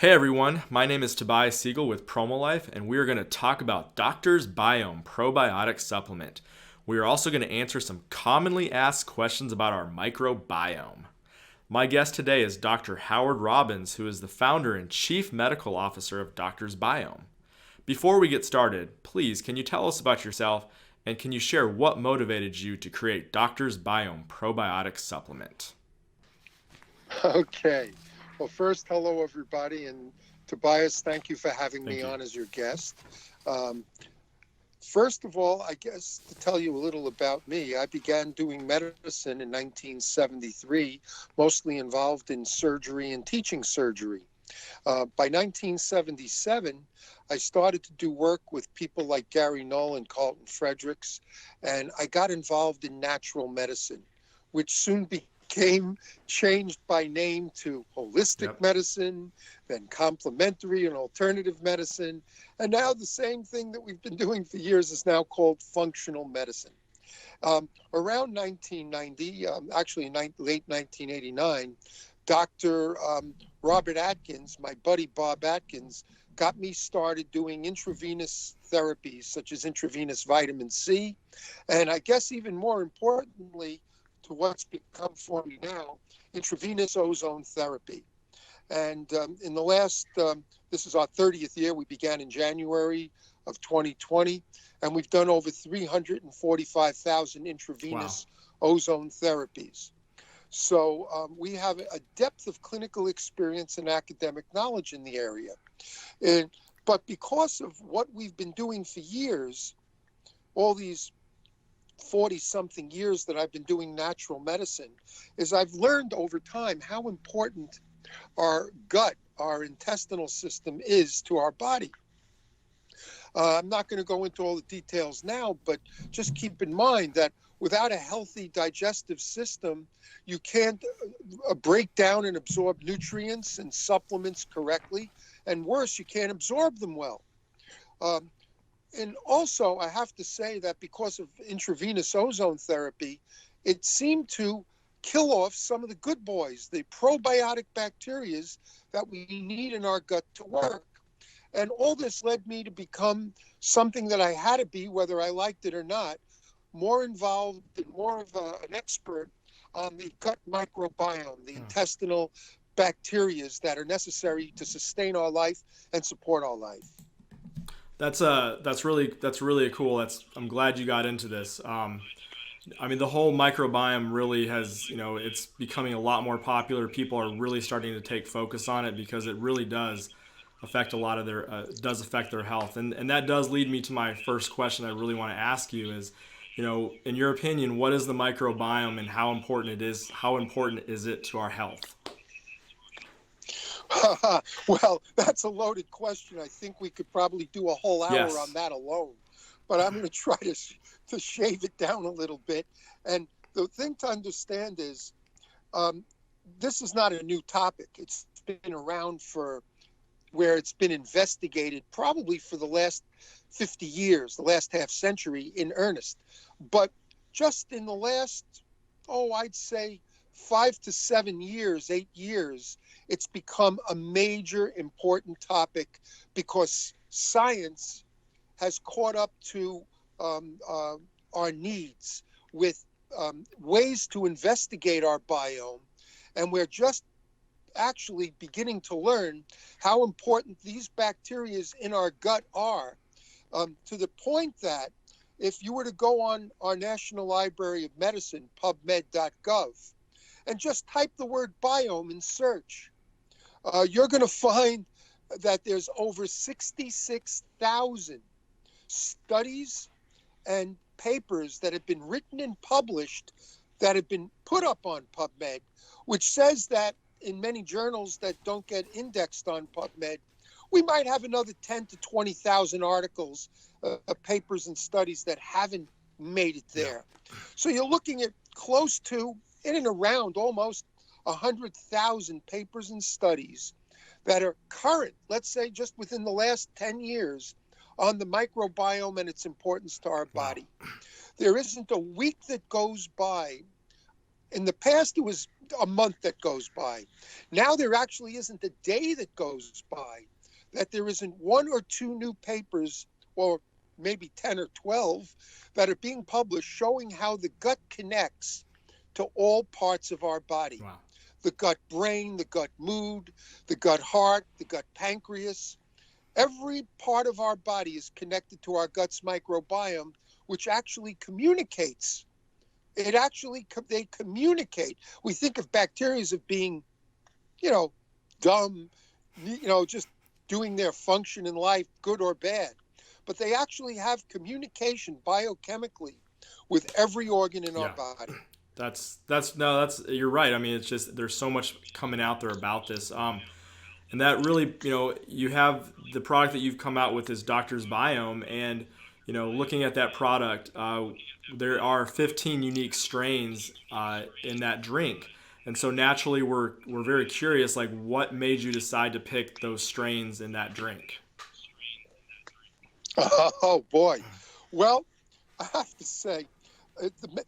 Hey everyone, my name is Tobias Siegel with Promolife, and we are going to talk about Doctor's Biome Probiotic Supplement. We are also going to answer some commonly asked questions about our microbiome. My guest today is Dr. Howard Robbins, who is the founder and chief medical officer of Doctor's Biome. Before we get started, please can you tell us about yourself and can you share what motivated you to create Doctor's Biome Probiotic Supplement? Okay. Well, first, hello, everybody. And Tobias, thank you for having Thank me you. on as your guest. Um, First of all, I guess to tell you a little about me, I began doing medicine in 1973, mostly involved in surgery and teaching surgery. By 1977, I started to do work with people like Gary Null and Carlton Fredericks, and I got involved in natural medicine, which soon became changed by name to holistic Yep. medicine, then complementary and alternative medicine, and now the same thing that we've been doing for years is now called functional medicine. Around 1990, actually late 1989, Dr. Robert Atkins, my buddy Bob Atkins, got me started doing intravenous therapies such as intravenous vitamin C, and I guess even more importantly to what's become for me now, intravenous ozone therapy. And in the last, this is our 30th year, we began in January of 2020, and we've done over 345,000 Wow. intravenous ozone therapies. So we have a depth of clinical experience and academic knowledge in the area. And, but because of what we've been doing for years, all these 40 something years that I've been doing natural medicine, is I've learned over time how important our gut, our intestinal system is to our body. I'm not going to go into all the details now, but just keep in mind that without a healthy digestive system, you can't break down and absorb nutrients and supplements correctly. And worse, you can't absorb them well. Um, and also, I have to say that because of intravenous ozone therapy, it seemed to kill off some of the good boys, the probiotic bacteria that we need in our gut to work. And all this led me to become something that I had to be, whether I liked it or not, more involved and more of an expert on the gut microbiome, the intestinal bacteria that are necessary to sustain our life and support our life. That's really cool. I'm glad you got into this. I mean, the whole microbiome really has, it's becoming a lot more popular. People are really starting to take focus on it because it really does affect a lot of their does affect their health. And that does lead me to my first question I really want to ask you is, in your opinion, what is the microbiome and how important it is? How important is it to our health? Well, that's a loaded question. I think we could probably do a whole hour on Yes. that alone, but I'm going to try to shave it down a little bit. And the thing to understand is um, this is not a new topic. It's been around for where it's been investigated probably for the last 50 years, the last half century in earnest. But just in the last, I'd say 5 to 7 years, 8 years, it's become a major important topic because science has caught up to um, uh, our needs with ways to investigate our biome. And we're just actually beginning to learn how important these bacteria in our gut are, to the point that if you were to go on our National Library of Medicine, pubmed.gov, and just type the word biome in search, you're going to find that there's over 66,000 studies and papers that have been written and published that have been put up on PubMed, which says that in many journals that don't get indexed on PubMed, we might have another 10 to 20,000 articles, papers and studies that haven't made it Yeah. there. So you're looking at close to, in and around almost 100,000 papers and studies that are current, let's say just within the last 10 years, on the microbiome and its importance to our Wow. body. There isn't a week that goes by. In the past, it was a month that goes by. Now there actually isn't a day that goes by that there isn't one or two new papers, or maybe 10 or 12, that are being published showing how the gut connects to all parts of our body. Wow. The gut brain, the gut mood, the gut heart, the gut pancreas. Every part of our body is connected to our gut's microbiome, which actually communicates. They communicate. We think of bacteria as being, dumb, just doing their function in life, good or bad. But they actually have communication biochemically with every organ in our Yeah. body. That's you're right. I mean, it's just there's so much coming out there about this. And that really, you have the product that you've come out with is Doctor's Biome, and looking at that product, there are 15 unique strains in that drink, and so naturally we're very curious, like what made you decide to pick those strains in that drink? Oh boy. Well, I have to say,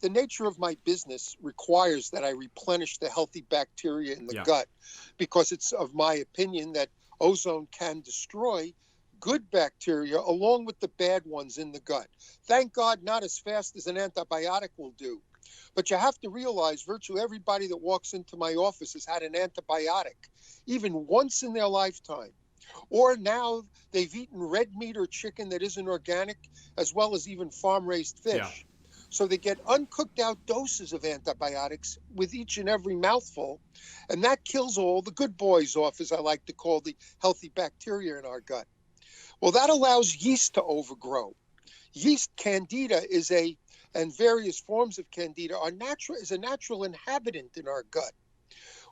the nature of my business requires that I replenish the healthy bacteria in the gut, because it's of my opinion that ozone can destroy good bacteria along with the bad ones in the gut. Thank God, not as fast as an antibiotic will do. But you have to realize virtually everybody that walks into my office has had an antibiotic, even once in their lifetime. Or now they've eaten red meat or chicken that isn't organic, as well as even farm-raised fish. Yeah. So they get uncooked out doses of antibiotics with each and every mouthful, and that kills all the good boys off, as I like to call the healthy bacteria in our gut. Well, that allows yeast to overgrow. Yeast candida and various forms of candida is a natural inhabitant in our gut.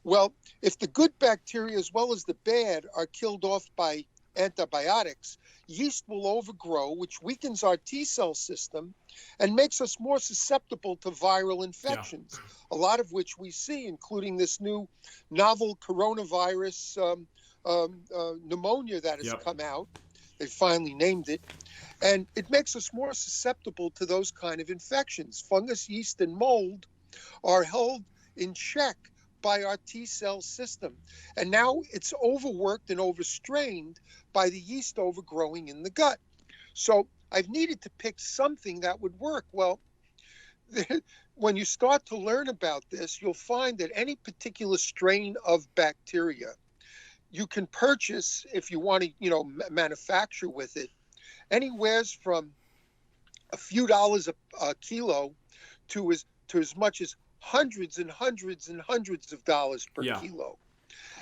Well, if the good bacteria as well as the bad are killed off by antibiotics, yeast will overgrow, which weakens our T cell system and makes us more susceptible to viral infections, a lot of which we see, including this new novel coronavirus pneumonia that has come out. They finally named it. And it makes us more susceptible to those kind of infections. Fungus, yeast, and mold are held in check by our T cell system. And now it's overworked and overstrained by the yeast overgrowing in the gut. So I've needed to pick something that would work. Well, when you start to learn about this, you'll find that any particular strain of bacteria you can purchase, if you want to, manufacture with it, anywhere from a few dollars a kilo to as much as hundreds and hundreds and hundreds of dollars per kilo.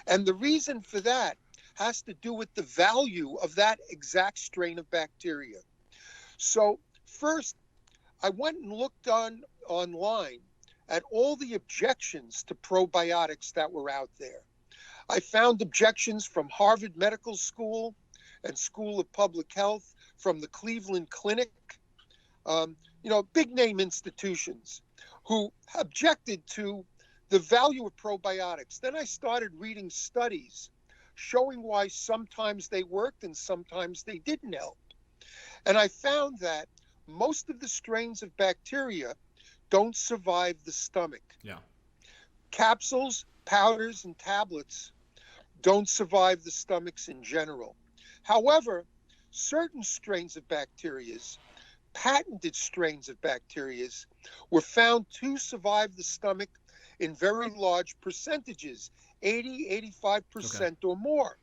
And the reason for that has to do with the value of that exact strain of bacteria. So first, I went and looked online at all the objections to probiotics that were out there. I found objections from Harvard Medical School and School of Public Health, from the Cleveland Clinic, big name institutions who objected to the value of probiotics. Then I started reading studies showing why sometimes they worked and sometimes they didn't help. And I found that most of the strains of bacteria don't survive the stomach. Yeah. Capsules, powders, and tablets don't survive the stomachs in general. However, certain strains of bacteria, patented strains of bacteria, were found to survive the stomach in very large percentages, 80, 85% or more.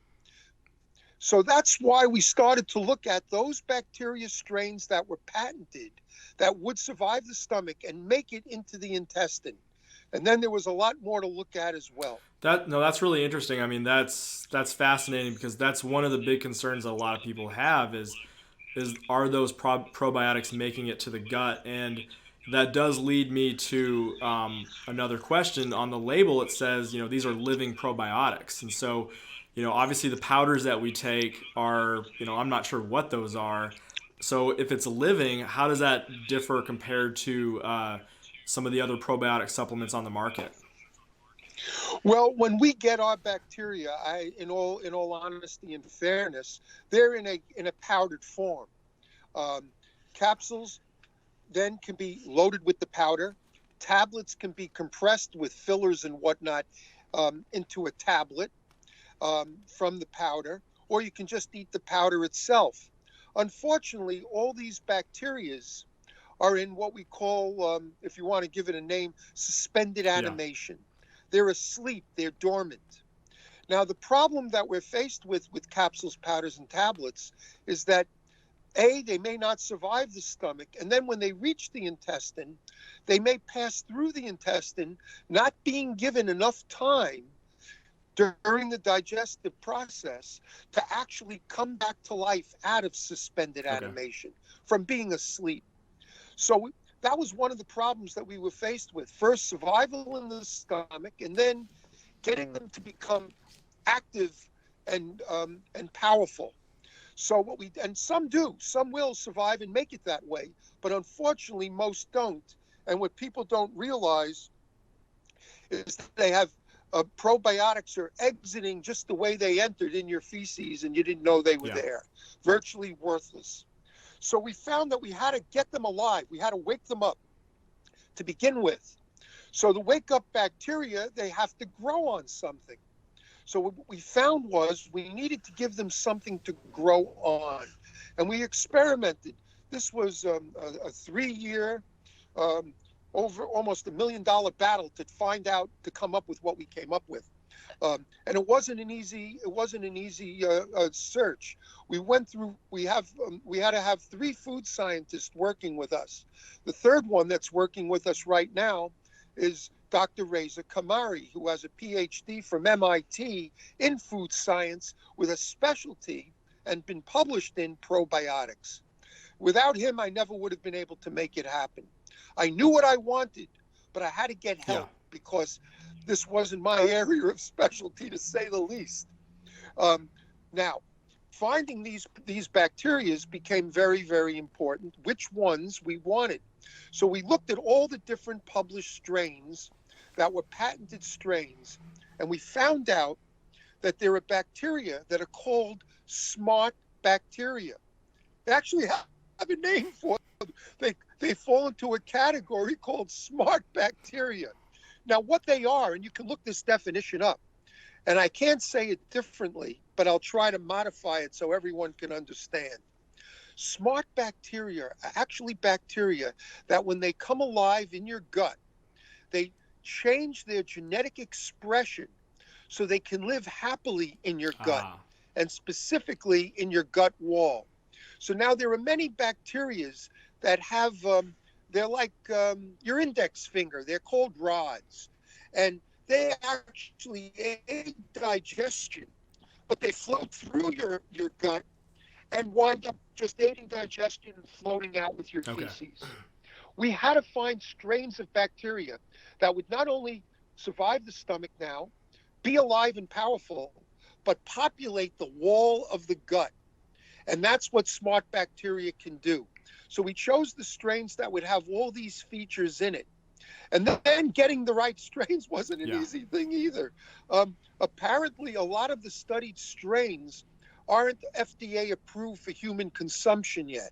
So that's why we started to look at those bacteria strains that were patented that would survive the stomach and make it into the intestine. And then there was a lot more to look at as well. That's really interesting. I mean, that's fascinating, because that's one of the big concerns that a lot of people have is are those probiotics making it to the gut? And that does lead me to another question. On the label, it says, these are living probiotics. And so, obviously the powders that we take are, I'm not sure what those are. So if it's living, how does that differ compared to some of the other probiotic supplements on the market? Well, when we get our bacteria, in all honesty and fairness, they're in a powdered form. Capsules then can be loaded with the powder. Tablets can be compressed with fillers and whatnot into a tablet from the powder, or you can just eat the powder itself. Unfortunately, all these bacteria are in what we call, if you want to give it a name, suspended animation. They're asleep, they're dormant. Now, the problem that we're faced with capsules, powders, and tablets is that A, they may not survive the stomach, and then when they reach the intestine, they may pass through the intestine, not being given enough time during the digestive process to actually come back to life out of suspended animation from being asleep. So that was one of the problems that we were faced with. First, survival in the stomach, and then getting them to become active and powerful. So and some do, some will survive and make it that way, but unfortunately most don't. And what people don't realize is that they have probiotics are exiting just the way they entered, in your feces, and you didn't know they were there. Virtually worthless. So we found that we had to get them alive. We had to wake them up to begin with. So the wake up bacteria, they have to grow on something. So what we found was we needed to give them something to grow on. And we experimented. This was a 3-year, over almost $1 million battle to find out, to come up with what we came up with. And it wasn't an easy search. We went through, we had to have 3 food scientists working with us. The third one that's working with us right now is Dr. Reza Kamari, who has a PhD from MIT in food science with a specialty and been published in probiotics. Without him, I never would have been able to make it happen. I knew what I wanted, but I had to get help because this wasn't my area of specialty, to say the least. Now, finding these bacteria became very, very important, which ones we wanted. So we looked at all the different published strains that were patented strains, and we found out that there are bacteria that are called smart bacteria. They actually have a name for them. They fall into a category called smart bacteria. Now, what they are, and you can look this definition up, and I can't say it differently, but I'll try to modify it so everyone can understand. Smart bacteria are actually bacteria that when they come alive in your gut, they change their genetic expression so they can live happily in your gut, and specifically in your gut wall. So now there are many bacteria that have, they're like your index finger. They're called rods. And they actually aid digestion, but they float through your gut and wind up just aiding digestion and floating out with your feces. We had to find strains of bacteria that would not only survive the stomach now, be alive and powerful, but populate the wall of the gut. And that's what smart bacteria can do. So we chose the strains that would have all these features in it. And then getting the right strains wasn't an easy thing either. Apparently, a lot of the studied strains aren't FDA approved for human consumption yet.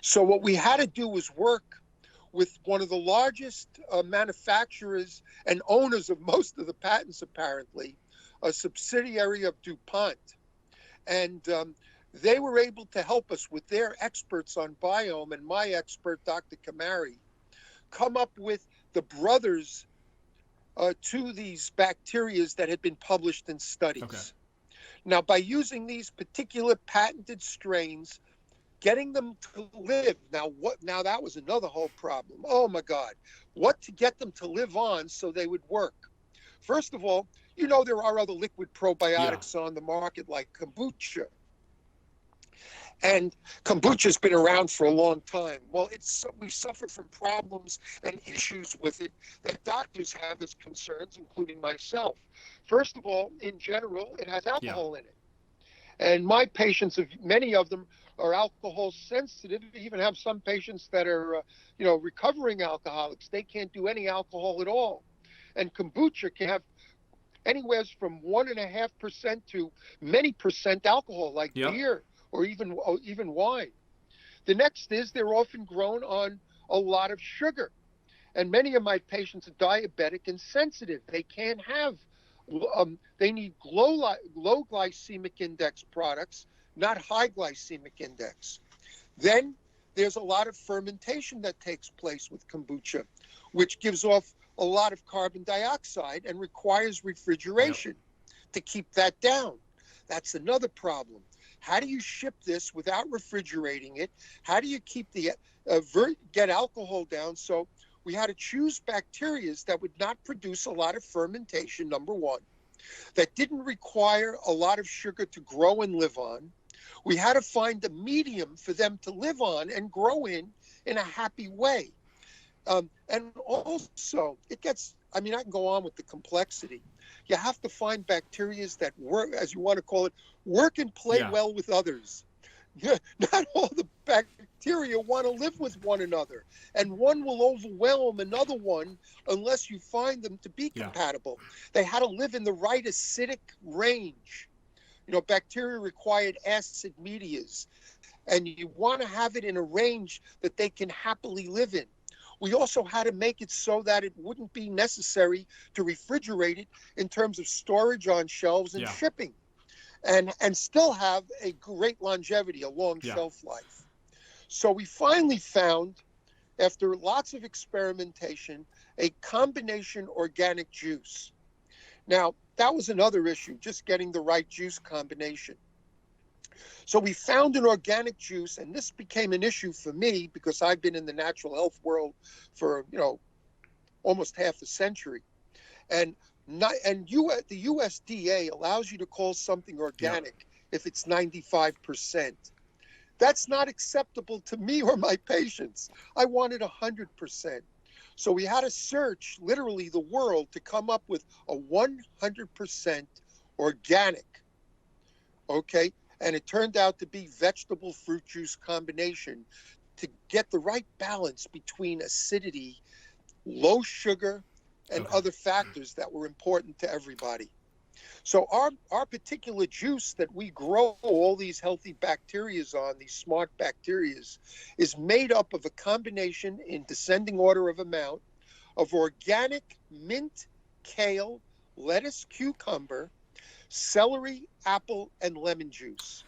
So what we had to do was work with one of the largest manufacturers and owners of most of the patents, apparently, a subsidiary of DuPont. And they were able to help us with their experts on Biome and my expert, Dr. Kamari, come up with the brothers to these bacteria that had been published in studies. Now, by using these particular patented strains, getting them to live. Now that was another whole problem. Oh my God, what to get them to live on so they would work? First of all, there are other liquid probiotics on the market like kombucha. And kombucha's been around for a long time. Well, we suffer from problems and issues with it that doctors have as concerns, including myself. First of all, in general, it has alcohol in it. And my patients, many of them are alcohol sensitive. We even have some patients that are, recovering alcoholics. They can't do any alcohol at all. And kombucha can have anywhere from 1.5% to many percent alcohol, like beer or even wine. The next is they're often grown on a lot of sugar. And many of my patients are diabetic and sensitive. They can't have, they need low glycemic index products, not high glycemic index. Then there's a lot of fermentation that takes place with kombucha, which gives off a lot of carbon dioxide and requires refrigeration to keep that down. That's another problem. How do you ship this without refrigerating it? How do you keep the get alcohol down? So we had to choose bacteria that would not produce a lot of fermentation, number one, that didn't require a lot of sugar to grow and live on. We had to find a medium for them to live on and grow in a happy way. And also, it gets, I mean, I can go on with the complexity. You have to find bacteria that work, as you want to call it, work and play well with others. Not all the bacteria want to live with one another, and one will overwhelm another one unless you find them to be compatible. They had to live in the right acidic range. You know, bacteria required acid medias, and you want to have it in a range that they can happily live in. We also had to make it so that it wouldn't be necessary to refrigerate it in terms of storage on shelves and shipping, and still have a great longevity, a long shelf life. So we finally found, after lots of experimentation, a combination organic juice. Now, that was another issue, just getting the right juice combination. So we found an organic juice, and this became an issue for me because I've been in the natural health world for, almost half a century. And the USDA allows you to call something organic if it's 95%. That's not acceptable to me or my patients. I wanted 100%. So we had to search literally the world to come up with a 100% organic. Okay. And it turned out to be vegetable fruit juice combination to get the right balance between acidity, low sugar, and other factors that were important to everybody. So our particular juice that we grow all these healthy bacteria on, these smart bacteria, is made up of a combination in descending order of amount of organic mint, kale, lettuce, cucumber, celery, apple, and lemon juice.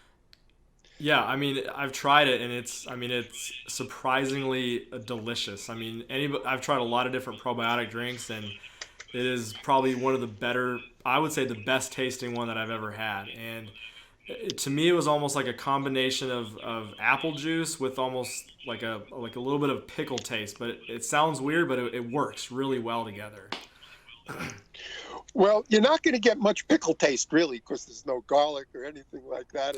Yeah, I mean, I've tried it, and it's surprisingly delicious. I mean, I've tried a lot of different probiotic drinks, and it is probably one of the better, I would say the best tasting one that I've ever had. And to me, it was almost like a combination of apple juice with almost like a little bit of pickle taste. But it sounds weird, but it works really well together. Well, you're not going to get much pickle taste really because there's no garlic or anything like that.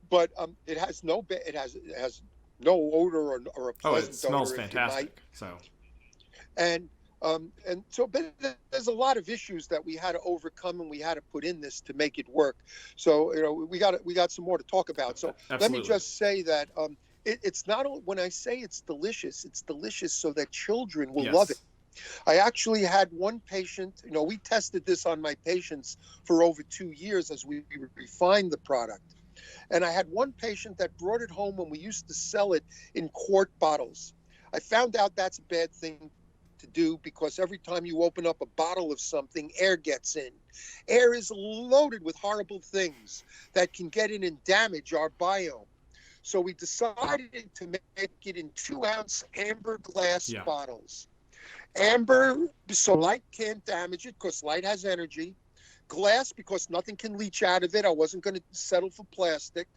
But it has no odor or a pleasant odor. It smells fantastic. And so, but there's a lot of issues that we had to overcome, and we had to put in this to make it work. So we got some more to talk about. So Let me just say that it's not only, when I say it's delicious so that children will love it. I actually had one patient, we tested this on my patients for over 2 years as we refined the product. And I had one patient that brought it home when we used to sell it in quart bottles. I found out that's a bad thing to do because every time you open up a bottle of something, air gets in. Air is loaded with horrible things that can get in and damage our biome. So we decided to make it in 2-ounce amber glass bottles. Amber, so light can't damage it because light has energy. Glass, because nothing can leach out of it. I wasn't going to settle for plastic,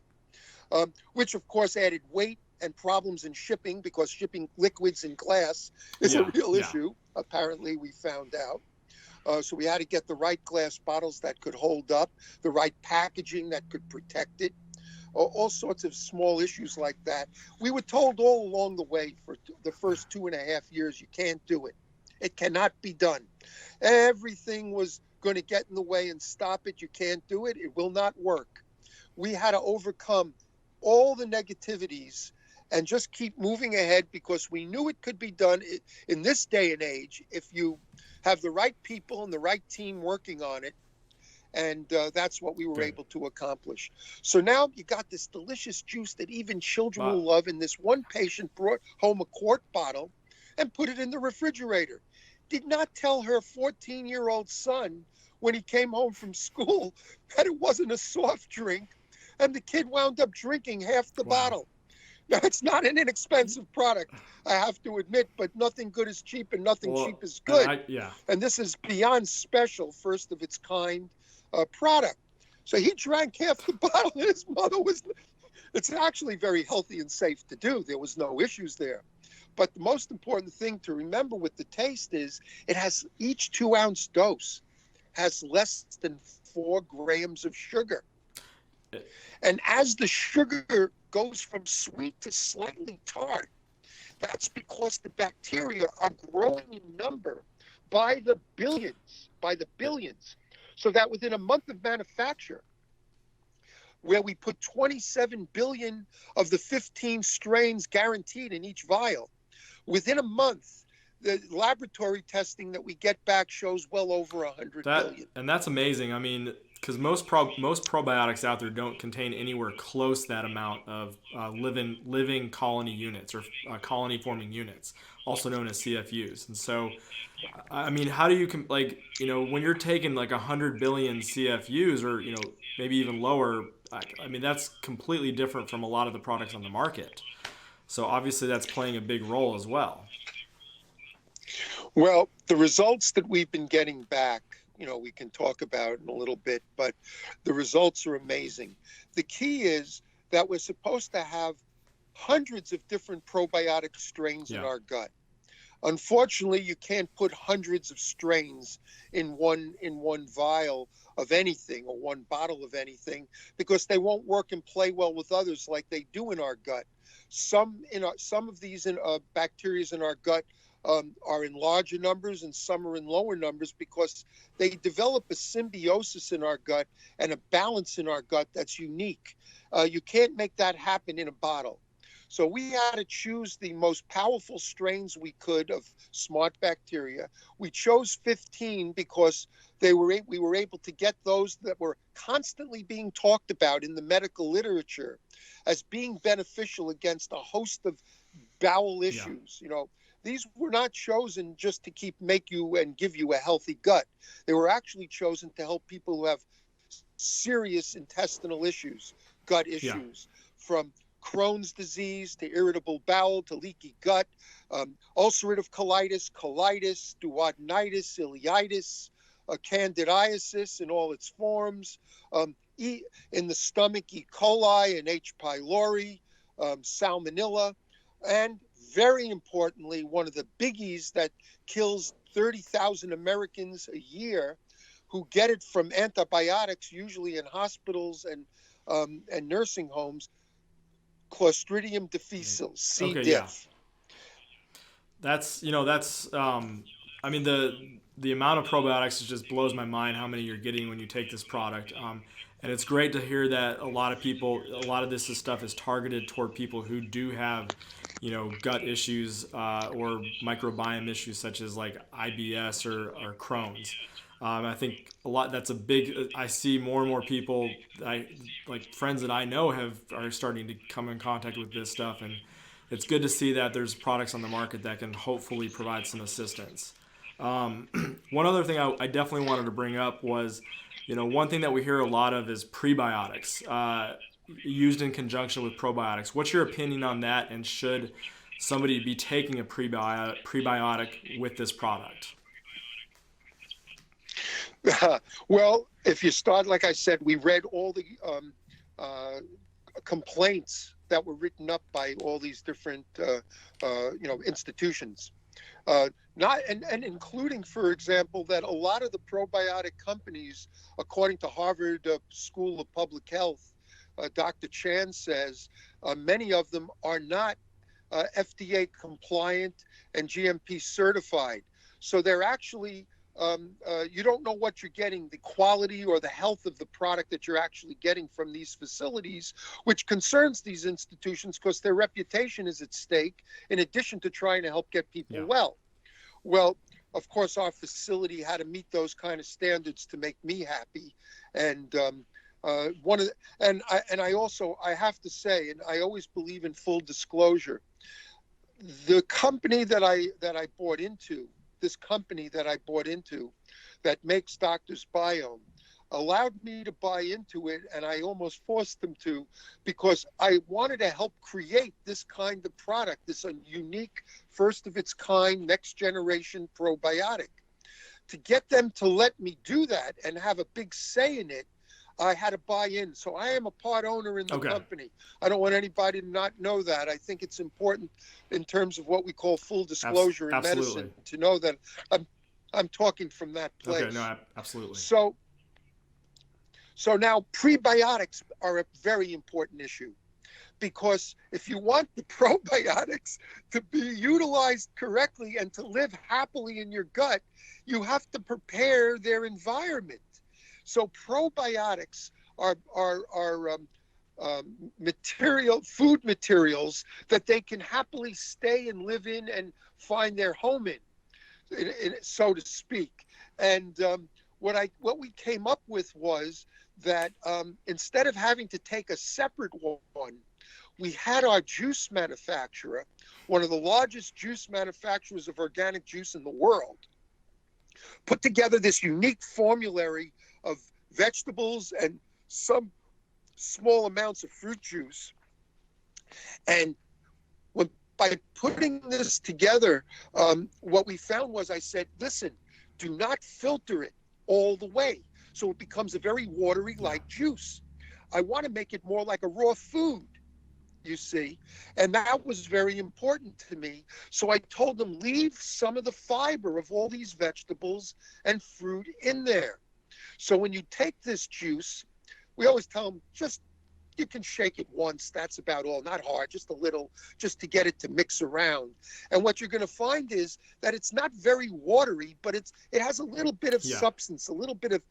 which of course added weight and problems in shipping because shipping liquids in glass is a real issue. Apparently, we found out. So we had to get the right glass bottles that could hold up, the right packaging that could protect it, all sorts of small issues like that. We were told all along the way for the first 2.5 years, you can't do it. It cannot be done. Everything was going to get in the way and stop it. You can't do it. It will not work. We had to overcome all the negativities and just keep moving ahead because we knew it could be done in this day and age if you have the right people and the right team working on it. And that's what we were able to accomplish. So now you got this delicious juice that even children will love. And this one patient brought home a quart bottle. and put it in the refrigerator. Did not tell her 14-year-old son when he came home from school that it wasn't a soft drink, and the kid wound up drinking half the Wow. bottle. Now, it's not an inexpensive product, I have to admit, but nothing good is cheap and nothing cheap is good. Yeah. And this is beyond special, first of its kind product. So he drank half the bottle, and his mother was. It's actually very healthy and safe to do. There was no issues there. But the most important thing to remember with the taste is it has each 2-ounce dose has less than 4 grams of sugar. And as the sugar goes from sweet to slightly tart, that's because the bacteria are growing in number by the billions, so that within a month of manufacture, where we put 27 billion of the 15 strains guaranteed in each vial, within a month, the laboratory testing that we get back shows well over 100 billion. And that's amazing. I mean, because most probiotics out there don't contain anywhere close to that amount of living colony units or colony forming units, also known as CFUs. And so, I mean, how do you when you're taking like 100 billion CFUs or maybe even lower? I mean, that's completely different from a lot of the products on the market. So obviously, that's playing a big role as well. Well, the results that we've been getting back, we can talk about in a little bit, but the results are amazing. The key is that we're supposed to have hundreds of different probiotic strains in our gut. Unfortunately, you can't put hundreds of strains in one vial of anything or one bottle of anything, because they won't work and play well with others like they do in our gut. Some of these bacteria in our gut are in larger numbers, and some are in lower numbers, because they develop a symbiosis in our gut and a balance in our gut that's unique. You can't make that happen in a bottle. So we had to choose the most powerful strains we could of smart bacteria. We chose 15 because we were able to get those that were constantly being talked about in the medical literature as being beneficial against a host of bowel issues. These were not chosen just to make you and give you a healthy gut. They were actually chosen to help people who have serious intestinal issues, gut issues, from Crohn's disease to irritable bowel to leaky gut, ulcerative colitis, duodenitis, ileitis, candidiasis in all its forms, in the stomach, E. coli and H. pylori, salmonella, and very importantly, one of the biggies that kills 30,000 Americans a year who get it from antibiotics, usually in hospitals and nursing homes, Clostridium difficile, C. diff. Yeah. That's I mean, the amount of probiotics just blows my mind how many you're getting when you take this product. And it's great to hear that a lot of this stuff is targeted toward people who do have, gut issues or microbiome issues such as like IBS or Crohn's. I think that's a big. I see more and more people, like friends that I know are starting to come in contact with this stuff, and it's good to see that there's products on the market that can hopefully provide some assistance. One other thing I definitely wanted to bring up was, one thing that we hear a lot of is prebiotics used in conjunction with probiotics. What's your opinion on that, and should somebody be taking a prebiotic with this product? Well, if you start, like I said, we read all the complaints that were written up by all these different, institutions. Not and including, for example, that a lot of the probiotic companies, according to Harvard School of Public Health, Dr. Chan says, many of them are not FDA compliant and GMP certified. So they're actually you don't know what you're getting, the quality or the health of the product that you're actually getting from these facilities, which concerns these institutions because their reputation is at stake, in addition to trying to help get people well. Well, of course, our facility had to meet those kind of standards to make me happy. And I have to say, and I always believe in full disclosure, the company that I bought into, this company that I bought into that makes Doctor's Biome, allowed me to buy into it, and I almost forced them to, because I wanted to help create this kind of product, this unique, first of its kind, next generation probiotic. To get them to let me do that and have a big say in it, I had to buy in. So I am a part owner in the Okay. company. I don't want anybody to not know that. I think it's important in terms of what we call full disclosure in Absolutely. medicine to know that I'm talking from that place. Okay, no, absolutely. So now prebiotics are a very important issue, because if you want the probiotics to be utilized correctly and to live happily in your gut, you have to prepare their environment. So probiotics are food materials that they can happily stay and live in and find their home in so to speak. And what we came up with was that instead of having to take a separate one, we had our juice manufacturer, one of the largest juice manufacturers of organic juice in the world, put together this unique formulary of vegetables and some small amounts of fruit juice. And by putting this together, what we found was, I said, listen, do not filter it all the way, so it becomes a very watery like juice. I want to make it more like a raw food, you see, and that was very important to me. So I told them, leave some of the fiber of all these vegetables and fruit in there. So when you take this juice, we always tell them, you can shake it once, that's about all, not hard, just a little, just to get it to mix around. And what you're going to find is that it's not very watery, but it has a little bit of substance, a little bit of,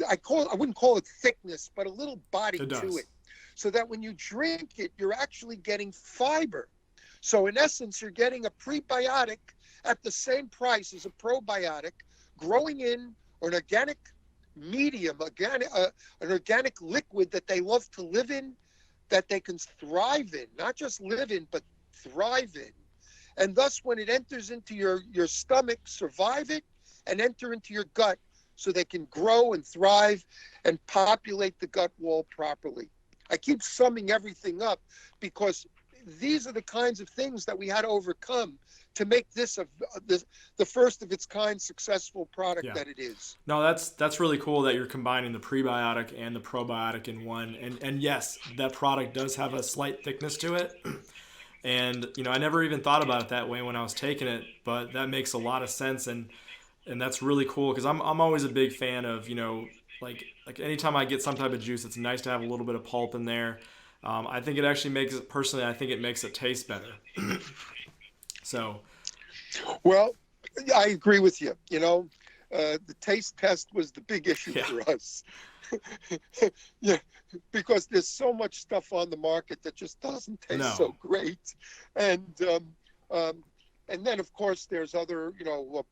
I wouldn't call it thickness, but a little body to it. So that when you drink it, you're actually getting fiber. So in essence, you're getting a prebiotic at the same price as a probiotic, growing in an organic medium, an organic liquid that they love to live in, that they can thrive in, not just live in, but thrive in. And thus, when it enters into your stomach, survive it and enter into your gut, so they can grow and thrive and populate the gut wall properly. I keep summing everything up because these are the kinds of things that we had to overcome to make this the first of its kind successful product that it is. No, that's really cool that you're combining the prebiotic and the probiotic in one. And yes, that product does have a slight thickness to it. And I never even thought about it that way when I was taking it, but that makes a lot of sense, and that's really cool, because I'm always a big fan of like anytime I get some type of juice, it's nice to have a little bit of pulp in there. I think it actually makes it, personally, I think it makes it taste better. So, well, I agree with you. The taste test was the big issue for us. Yeah, because there's so much stuff on the market that just doesn't taste so great, and then of course there's other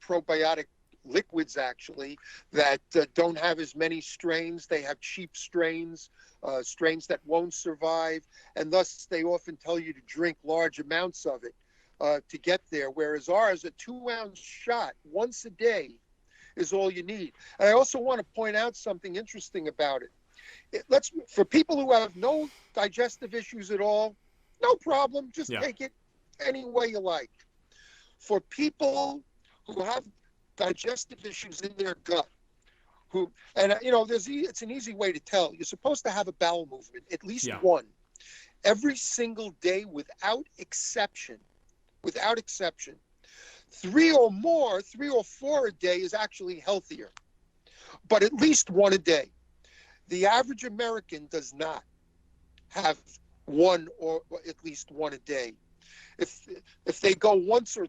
probiotic liquids actually that don't have as many strains. They have cheap strains, strains that won't survive, and thus they often tell you to drink large amounts of it to get there, whereas ours, a 2-ounce shot once a day is all you need. And I also want to point out something interesting about it. For people who have no digestive issues at all, no problem, just take it any way you like. For people who have digestive issues in their gut, it's an easy way to tell. You're supposed to have a bowel movement, at least one, every single day without exception. 3 or 4 a day is actually healthier, but at least one a day. The average American does not have one or at least one a day. If they go once or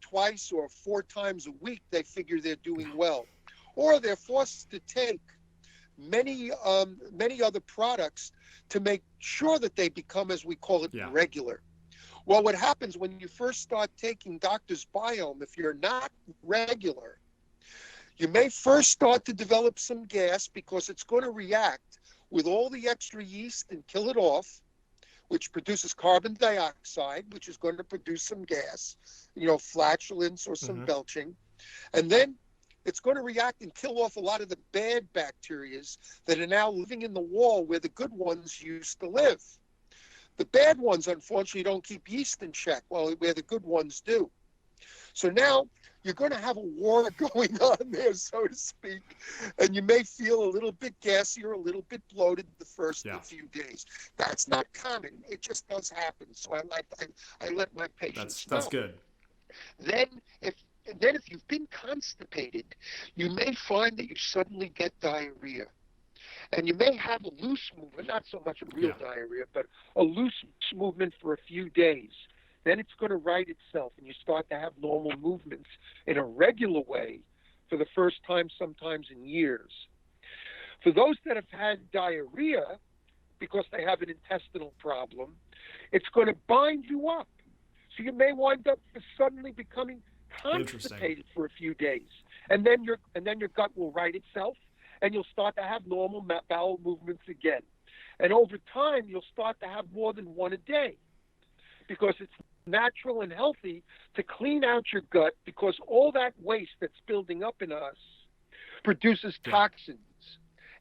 twice or 4 times a week, they figure they're doing well, or they're forced to take many other products to make sure that they become, as we call it, regular. Well, what happens when you first start taking Doctor's Biome, if you're not regular, you may first start to develop some gas because it's going to react with all the extra yeast and kill it off. which produces carbon dioxide, which is going to produce some gas, flatulence or some belching. And then it's going to react and kill off a lot of the bad bacteria that are now living in the wall where the good ones used to live. The bad ones, unfortunately, don't keep yeast in check, where the good ones do. So now you're going to have a war going on there, so to speak, and you may feel a little bit gassy or a little bit bloated the first few days. That's not common. It just does happen. So I let my patients know. That's good. Then if you've been constipated, you may find that you suddenly get diarrhea. And you may have a loose movement, not so much a real diarrhea, but a loose movement for a few days. Then it's going to right itself, and you start to have normal movements in a regular way for the first time, sometimes in years. For those that have had diarrhea because they have an intestinal problem, it's going to bind you up. So you may wind up suddenly becoming constipated for a few days, and then your gut will right itself, and you'll start to have normal bowel movements again. And over time, you'll start to have more than one a day, because it's natural and healthy to clean out your gut, because all that waste that's building up in us produces toxins.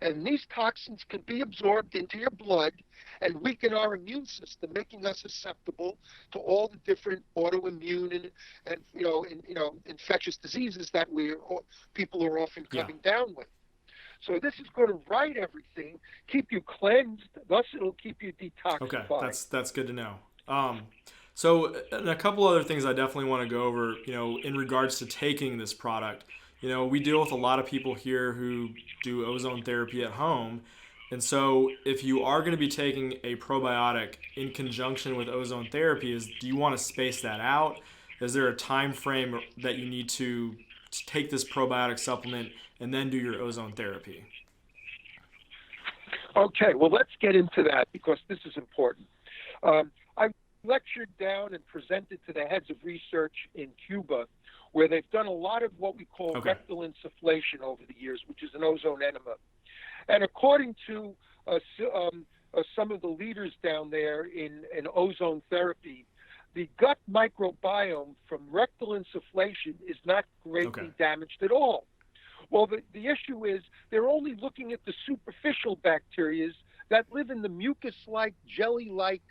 And these toxins can be absorbed into your blood and weaken our immune system, making us susceptible to all the different autoimmune and infectious diseases that people are often coming down with. So this is going to right everything, keep you cleansed, thus it'll keep you detoxified. Okay, that's good to know. So and a couple other things I definitely want to go over, in regards to taking this product. We deal with a lot of people here who do ozone therapy at home. And so if you are going to be taking a probiotic in conjunction with ozone therapy, do you want to space that out? Is there a time frame that you need to take this probiotic supplement and then do your ozone therapy? Okay, well, let's get into that, because this is important. I've lectured down and presented to the heads of research in Cuba, where they've done a lot of what we call rectal insufflation over the years, which is an ozone enema. And according to some of the leaders down there in ozone therapy, the gut microbiome from rectal insufflation is not greatly damaged at all. Well, the issue is they're only looking at the superficial bacteria that live in the mucus-like, jelly-like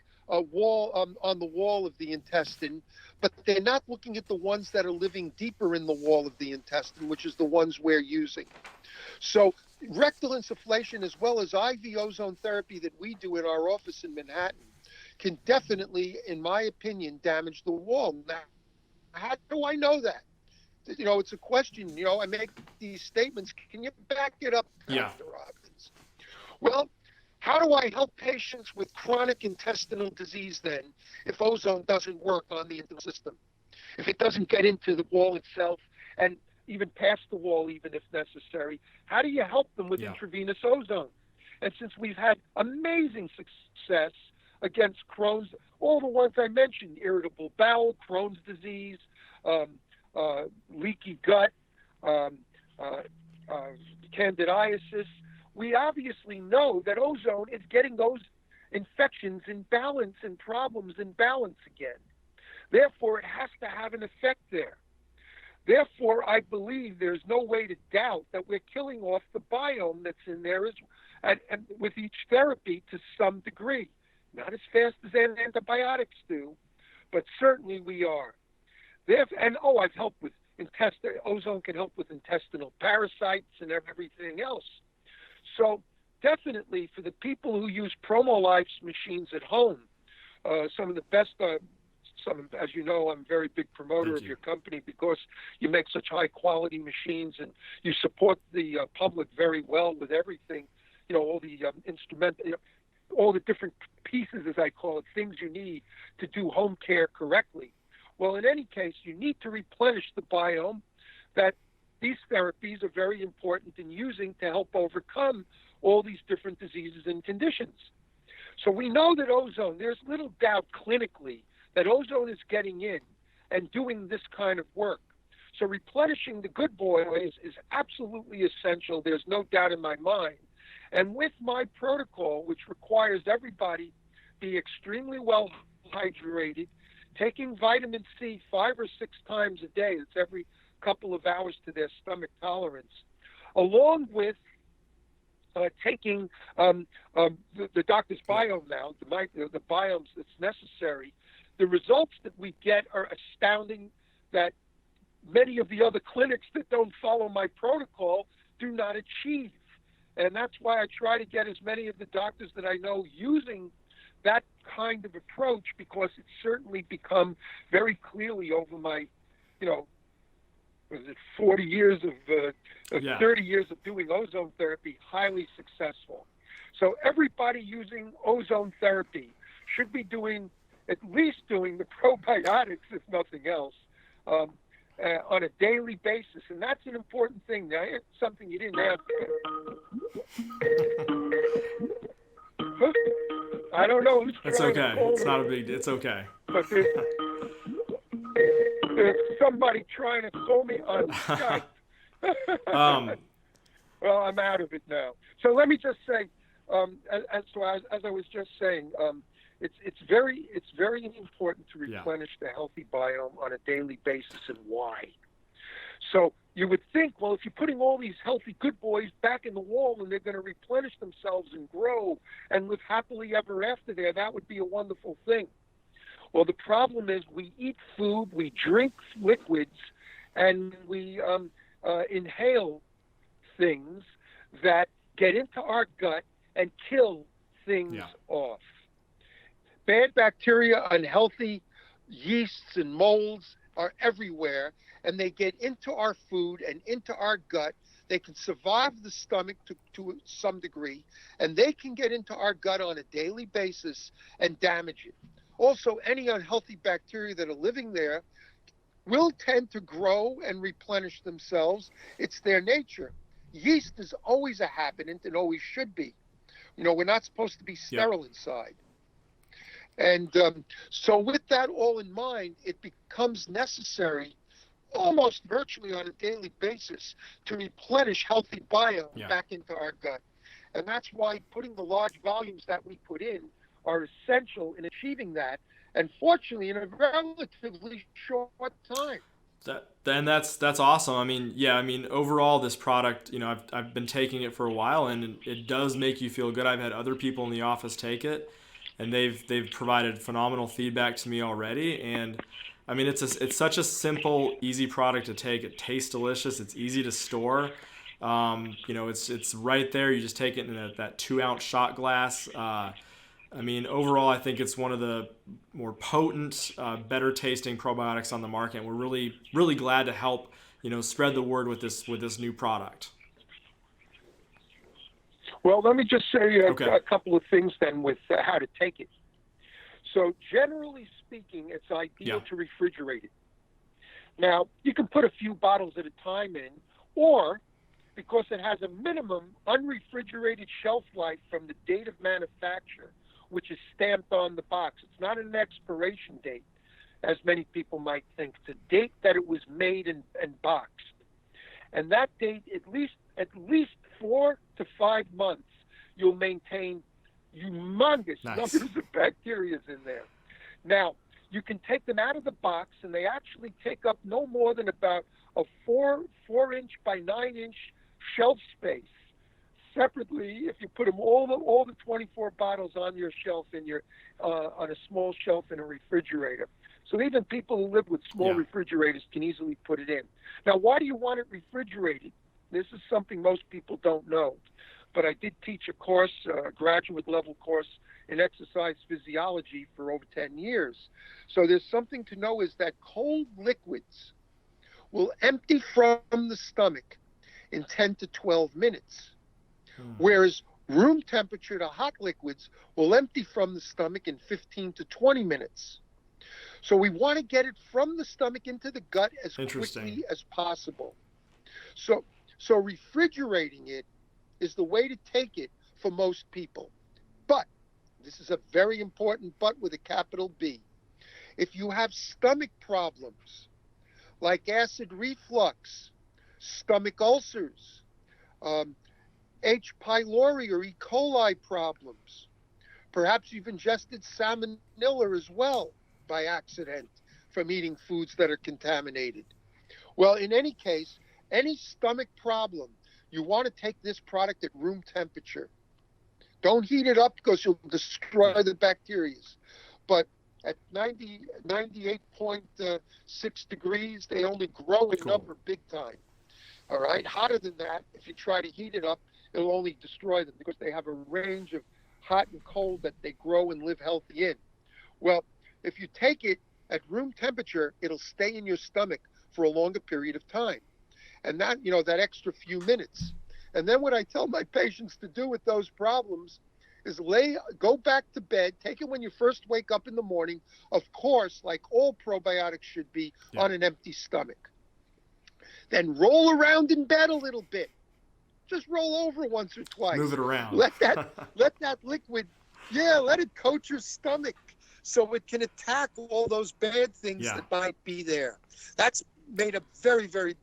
wall on the wall of the intestine, but they're not looking at the ones that are living deeper in the wall of the intestine, which is the ones we're using. So rectal insufflation, as well as IV ozone therapy that we do in our office in Manhattan, can definitely, in my opinion, damage the wall. Now, how do I know that? It's a question. I make these statements. Can you back it up, Dr. Robbins? Well, how do I help patients with chronic intestinal disease then if ozone doesn't work on the intestinal system? If it doesn't get into the wall itself and even past the wall, even if necessary, how do you help them with intravenous ozone? And since we've had amazing success against Crohn's, all the ones I mentioned, irritable bowel, Crohn's disease, leaky gut, candidiasis, we obviously know that ozone is getting those infections in balance and problems in balance again. Therefore, it has to have an effect there. Therefore, I believe there's no way to doubt that we're killing off the biome that's in there and with each therapy to some degree. Not as fast as antibiotics do, but certainly we are. I've helped with ozone can help with intestinal parasites and everything else. So definitely for the people who use Promolife's machines at home, some of the best, as you know, I'm a very big promoter of your company because you make such high quality machines and you support the public very well with everything, all the all the different pieces, as I call it, things you need to do home care correctly. Well, in any case, you need to replenish the biome that these therapies are very important in using to help overcome all these different diseases and conditions. So we know that ozone, there's little doubt clinically that ozone is getting in and doing this kind of work. So replenishing the good boy is absolutely essential. There's no doubt in my mind. And with my protocol, which requires everybody be extremely well hydrated, taking vitamin C 5 or 6 times a day. It's every couple of hours to their stomach tolerance, along with taking the doctor's biome now, the biomes that's necessary. The results that we get are astounding, that many of the other clinics that don't follow my protocol do not achieve. And that's why I try to get as many of the doctors that I know using that kind of approach, because it's certainly become very clearly over my, 40 years of 30 years of doing ozone therapy, highly successful. So everybody using ozone therapy should be at least doing the probiotics, if nothing else, on a daily basis. And that's an important thing. Now, it's something you didn't ask. I don't know who's It's trying okay. to call It's me, not a big deal. It's okay. but there's somebody trying to call me on Skype. Well, I'm out of it now. So let me just say, as I was just saying, it's very important to replenish the healthy biome on a daily basis, and why. So you would think, well, if you're putting all these healthy good boys back in the wall and they're going to replenish themselves and grow and live happily ever after there, that would be a wonderful thing. Well, the problem is we eat food, we drink liquids, and we inhale things that get into our gut and kill things off. Bad bacteria, unhealthy yeasts and molds are everywhere, and they get into our food and into our gut. They can survive the stomach to some degree, and they can get into our gut on a daily basis and damage it. Also, any unhealthy bacteria that are living there will tend to grow and replenish themselves. It's their nature. Yeast is always a habitant and always should be. We're not supposed to be sterile inside. And so with that all in mind, it becomes necessary almost virtually on a daily basis to replenish healthy biome back into our gut. And that's why putting the large volumes that we put in are essential in achieving that, and fortunately in a relatively short time. That's awesome. I mean, overall, this product, I've been taking it for a while, and it does make you feel good. I've had other people in the office take it, and they've provided phenomenal feedback to me already. And I mean, it's such a simple, easy product to take. It tastes delicious. It's easy to store. It's right there. You just take it in that 2-ounce shot glass. I mean, overall, I think it's one of the more potent, better tasting probiotics on the market. And we're really, really glad to help, spread the word with this new product. Well, let me just say a couple of things then with how to take it. So generally speaking, it's ideal to refrigerate it. Now, you can put a few bottles at a time in, or because it has a minimum unrefrigerated shelf life from the date of manufacture, which is stamped on the box. It's not an expiration date, as many people might think. It's a date that it was made and boxed. And that date, at least 4 to 5 months, you'll maintain humongous numbers of bacteria in there. Now, you can take them out of the box, and they actually take up no more than about a 4-inch by 9-inch shelf space. Separately, if you put them all the 24 bottles on your shelf on a small shelf in a refrigerator. So even people who live with small refrigerators can easily put it in. Now, why do you want it refrigerated? This is something most people don't know. But I did teach a course, a graduate level course in exercise physiology for over 10 years. So there's something to know, is that cold liquids will empty from the stomach in 10 to 12 minutes. Whereas room temperature to hot liquids will empty from the stomach in 15 to 20 minutes. So we want to get it from the stomach into the gut as quickly as possible. So refrigerating it is the way to take it for most people. But, this is a very important but with a capital B. If you have stomach problems like acid reflux, stomach ulcers, H. pylori or E. coli problems, Perhaps you've ingested salmonella as well by accident from eating foods that are contaminated. Well, in any case, any stomach problem, you want to take this product at room temperature. Don't heat it up because you'll destroy the bacteria. But at 98.6 degrees, they only grow in number big time. All right. Hotter than that, if you try to heat it up, it'll only destroy them because they have a range of hot and cold that they grow and live healthy in. Well, if you take it at room temperature, it'll stay in your stomach for a longer period of time. And that, that extra few minutes. And then what I tell my patients to do with those problems is go back to bed, take it when you first wake up in the morning, of course, like all probiotics should be, on an empty stomach. Then roll around in bed a little bit. Just roll over once or twice. Move it around. Let that liquid, let it coat your stomach so it can attack all those bad things that might be there. That's made a very, very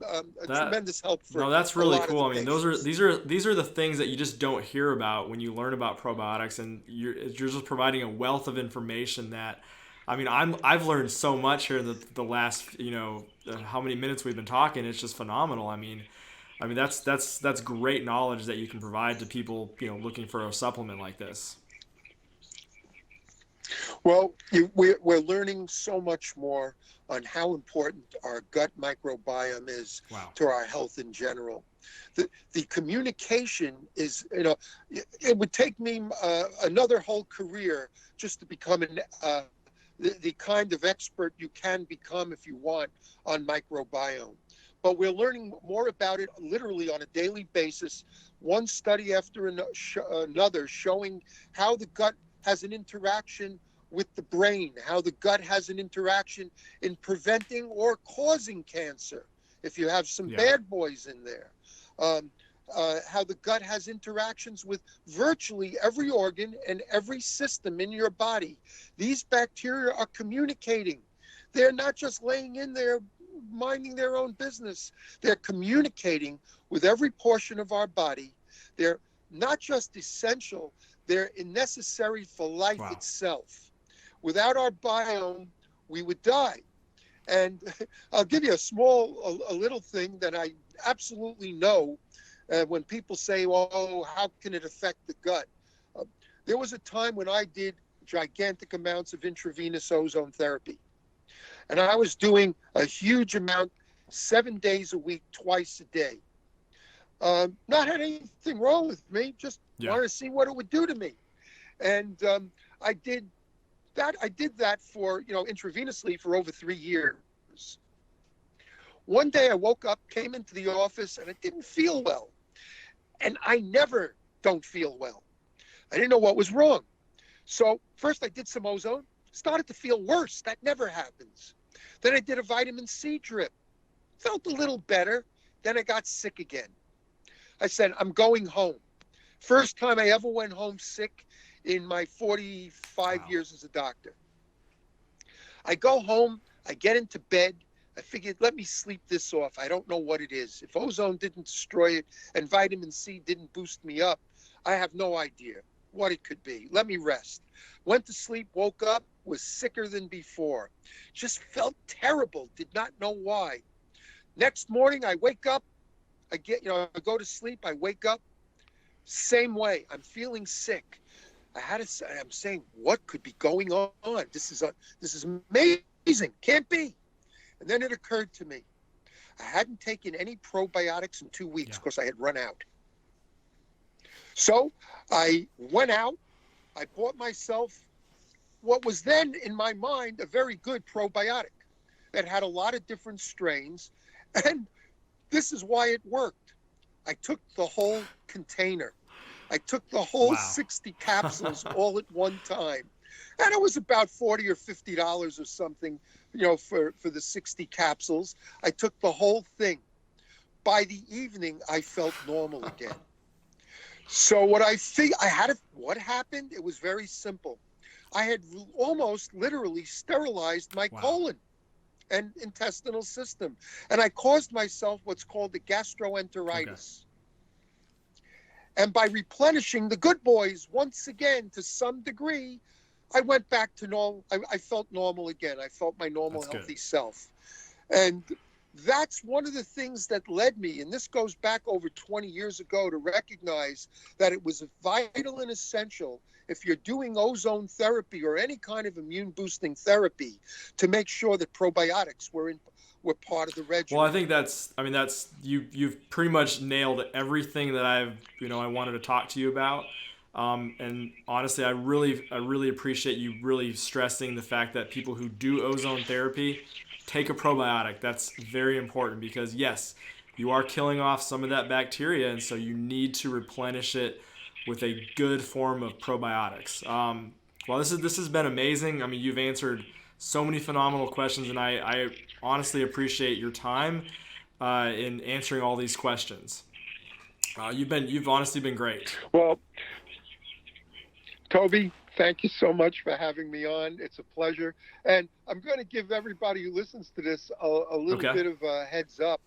tremendous help for. No, that's really cool. I mean, these are the things that you just don't hear about when you learn about probiotics, and you're just providing a wealth of information that, I mean, I've learned so much here the last how many minutes we've been talking. It's just phenomenal. I mean that's great knowledge that you can provide to people looking for a supplement like this. Well, we're learning so much more on how important our gut microbiome is to our health in general. The communication is, it would take me another whole career just to become the kind of expert you can become if you want on microbiome. But we're learning more about it literally on a daily basis, one study after another, showing how the gut has an interaction with the brain, how the gut has an interaction in preventing or causing cancer, if you have some bad boys in there. How the gut has interactions with virtually every organ and every system in your body. These bacteria are communicating. They're not just laying in there minding their own business. They're communicating with every portion of our body. They're not just essential, they're necessary for life itself. Without our biome, we would die. And I'll give you a little thing that I absolutely know when people say, oh, how can it affect the gut? There was a time when I did gigantic amounts of intravenous ozone therapy. And I was doing a huge amount, 7 days a week, twice a day. Not had anything wrong with me, just wanted to see what it would do to me. And I did that for, intravenously for over 3 years. One day I woke up, came into the office, and I didn't feel well. And I never don't feel well. I didn't know what was wrong. So first I did some ozone, started to feel worse. That never happens. Then I did a vitamin C drip, felt a little better. Then I got sick again. I said, I'm going home. First time I ever went home sick in my 45 years as a doctor. I go home, I get into bed. I figured, let me sleep this off. I don't know what it is. If ozone didn't destroy it and vitamin C didn't boost me up, I have no idea what it could be. Let me rest. Went to sleep, woke up, was sicker than before. Just felt terrible, did not know why. Next morning, I wake up, I go to sleep, I wake up, same way. I'm feeling sick. I'm saying, what could be going on? This is amazing. Can't be. And then it occurred to me, I hadn't taken any probiotics in 2 weeks because I had run out. So I went out, I bought myself what was then in my mind a very good probiotic that had a lot of different strains. And this is why it worked. I took the whole container. I took the whole 60 capsules all at one time. And it was about $40 or $50 or something, for the 60 capsules. I took the whole thing. By the evening, I felt normal again. So what happened? It was very simple. I had almost literally sterilized my colon and intestinal system. And I caused myself what's called the gastroenteritis. And by replenishing the good boys once again to some degree, I went back to normal. I felt normal again. I felt my normal, That's healthy good. self. And that's one of the things that led me, and this goes back over 20 years ago, to recognize that it was vital and essential, if you're doing ozone therapy or any kind of immune boosting therapy, to make sure that probiotics were part of the Well, I regimen. think that's you've pretty much nailed everything that I wanted to talk to you about. And honestly, I really appreciate you really stressing the fact that people who do ozone therapy take a probiotic. That's very important because yes, you are killing off some of that bacteria, and so you need to replenish it with a good form of probiotics. Well, this has been amazing. I mean, you've answered so many phenomenal questions, and I honestly appreciate your time in answering all these questions. You've honestly been great. Well, Toby, thank you so much for having me on. It's a pleasure. And I'm going to give everybody who listens to this a little Okay. bit of a heads up,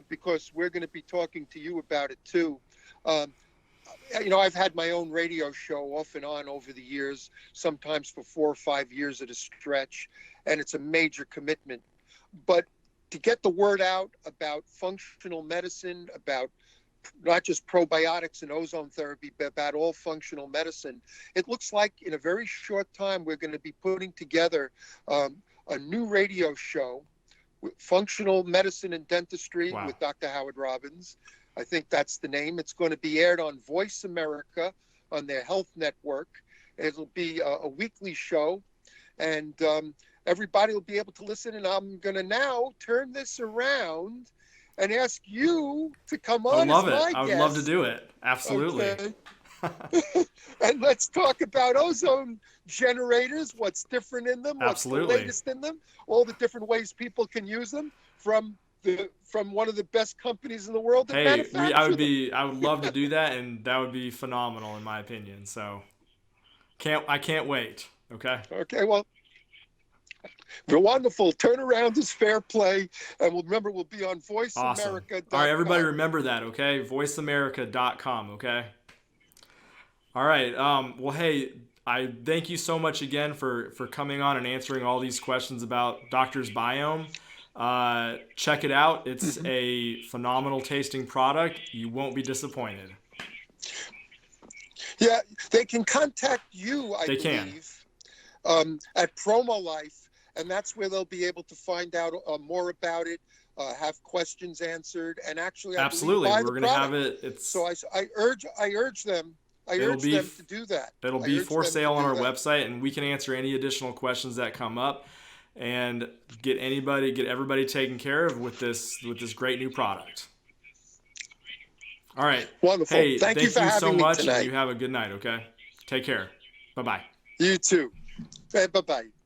because we're going to be talking to you about it too. Um, I've had my own radio show off and on over the years, sometimes for 4 or 5 years at a stretch, and it's a major commitment. But to get the word out about functional medicine, about not just probiotics and ozone therapy, but about all functional medicine, it looks like in a very short time we're going to be putting together a new radio show, Functional Medicine and Dentistry, Wow. with Dr. Howard Robbins. I think that's the name. It's going to be aired on Voice America on their health network. It'll be a weekly show, and everybody will be able to listen. And I'm going to now turn this around and ask you to come I would on as love it. my I would love to guest. do it. Absolutely. Okay. And let's talk about ozone generators, what's different in them, what's the Absolutely. latest in them, all the different ways people can use them from one of the best companies in the world that Hey, manufacture them. I would love to do that, and that would be phenomenal in my opinion. So I can't wait. Okay. Okay, well, the wonderful turnaround is fair play, and remember, we'll be on Awesome. All right, everybody, voiceamerica.com. remember that. Okay, voiceamerica.com. Okay. All right. Well, hey, I thank you so much again for coming on and answering all these questions about Doctor's Biome. Check it out. It's Mhm. a phenomenal tasting product. You won't be disappointed. Yeah, they can contact you, I They can. believe, at Promo Life, and that's where they'll be able to find out more about it, have questions answered, and actually, I believe, Absolutely. buy We're the gonna have product. it. It's So I urge them. I it'll urge be them to do that. it'll I be urge for them to sale on do our that. website, and we can answer any additional questions that come up and get everybody taken care of with this great new product. All right. Wonderful. Hey, Thank you thank for you so having me much, and you tonight. have a good night. Okay. Take care. Bye bye. You too. Bye bye.